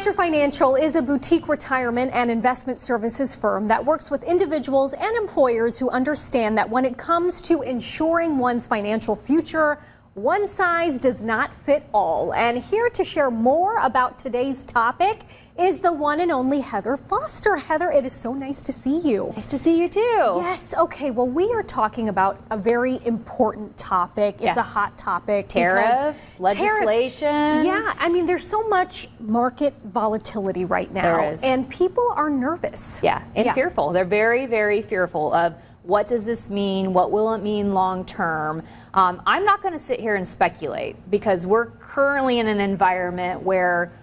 Foster Financial is a boutique retirement and investment services firm that works with individuals and employers who understand that when it comes to ensuring one's financial future, one size does not fit all. And here to share more about today's topic is the one and only Heather Foster. Heather, it is so nice to see you. Nice to see you too. Yes, okay, well, we are talking about a very important topic. It's a hot topic. Tariffs, legislation. Yeah, I mean, there's so much market volatility right now. There is. And people are nervous. Yeah, and fearful. They're very, very fearful of what does this mean? What will it mean long term? I'm not going to sit here and speculate because we're currently in an environment where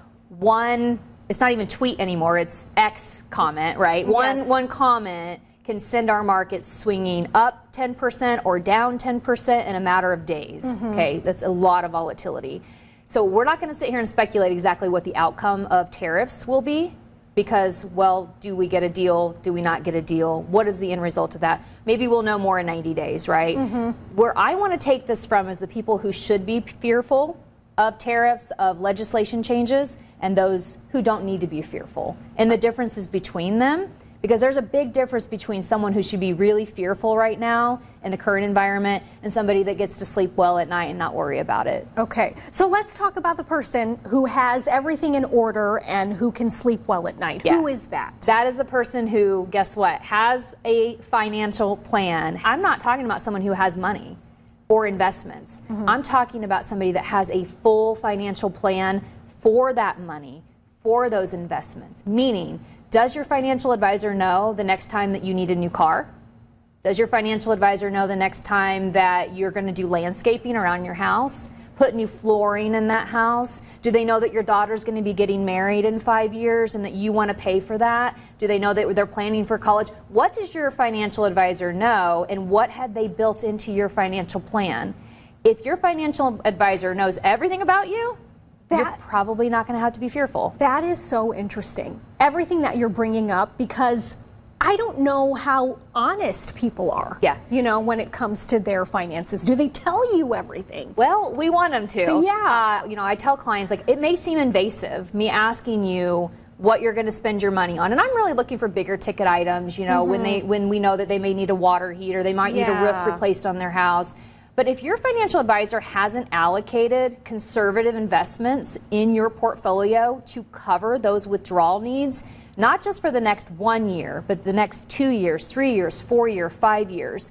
it's not even tweet anymore, it's X comment, right? Yes. One comment can send our markets swinging up 10% or down 10% in a matter of days. Okay, that's a lot of volatility. So we're not going to sit here and speculate exactly what the outcome of tariffs will be. Because, well, do we get a deal? Do we not get a deal? What is the end result of that? Maybe we'll know more in 90 days, right? Where I want to take this from is the people who should be fearful of tariffs, of legislation changes, and those who don't need to be fearful. And the differences between them, because there's a big difference between someone who should be really fearful right now in the current environment and somebody that gets to sleep well at night and not worry about it. Okay, so let's talk about the person who has everything in order and who can sleep well at night. Yeah. Who is that? That is the person who, guess what, has a financial plan. I'm not talking about someone who has money or investments. I'm talking about somebody that has a full financial plan for that money, for those investments. Meaning, does your financial advisor know the next time that you need a new car? Does your financial advisor know the next time that you're going to do landscaping around your house? Put new flooring in that house? Do they know that your daughter's going to be getting married in 5 years and that you want to pay for that? Do they know that they're planning for college? What does your financial advisor know, and what had they built into your financial plan? If your financial advisor knows everything about you, you're probably not going to have to be fearful. That is so interesting. Everything that you're bringing up, because I don't know how honest people are. Yeah. You know, when it comes to their finances. Do they tell you everything? Well, we want them to. Yeah. You know, I tell clients, like, it may seem invasive, me asking you what you're going to spend your money on. And I'm really looking for bigger ticket items, you know, when we know that they may need a water heater, they might need a roof replaced on their house. But if your financial advisor hasn't allocated conservative investments in your portfolio to cover those withdrawal needs, not just for the next 1 year, but the next 2 years, 3 years, 4 years, 5 years,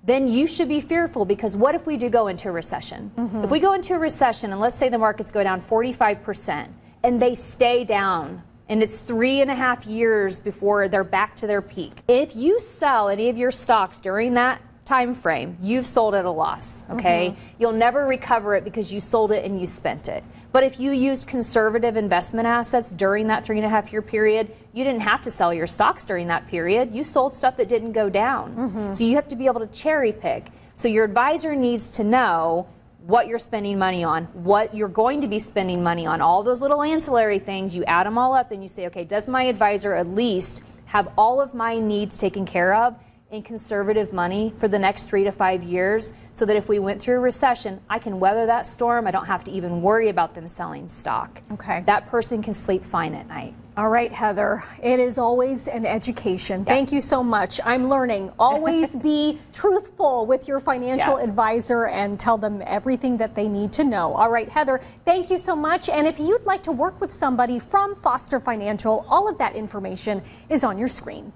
then you should be fearful, because what if we do go into a recession? If we go into a recession and let's say the markets go down 45% and they stay down, and it's 3.5 years before they're back to their peak. If you sell any of your stocks during that time frame, you've sold at a loss, okay? You'll never recover it because you sold it and you spent it. But if you used conservative investment assets during that 3.5 year period, you didn't have to sell your stocks during that period. You sold stuff that didn't go down. So you have to be able to cherry pick. So your advisor needs to know what you're spending money on, what you're going to be spending money on, all those little ancillary things. You add them all up and you say, okay, does my advisor at least have all of my needs taken care of in conservative money for the next 3 to 5 years, so that if we went through a recession, I can weather that storm. I don't have to even worry about them selling stock. Okay. That person can sleep fine at night. All right, Heather, it is always an education. Thank you so much. I'm learning. Always be truthful with your financial advisor and tell them everything that they need to know. All right, Heather, thank you so much. And if you'd like to work with somebody from Foster Financial, all of that information is on your screen.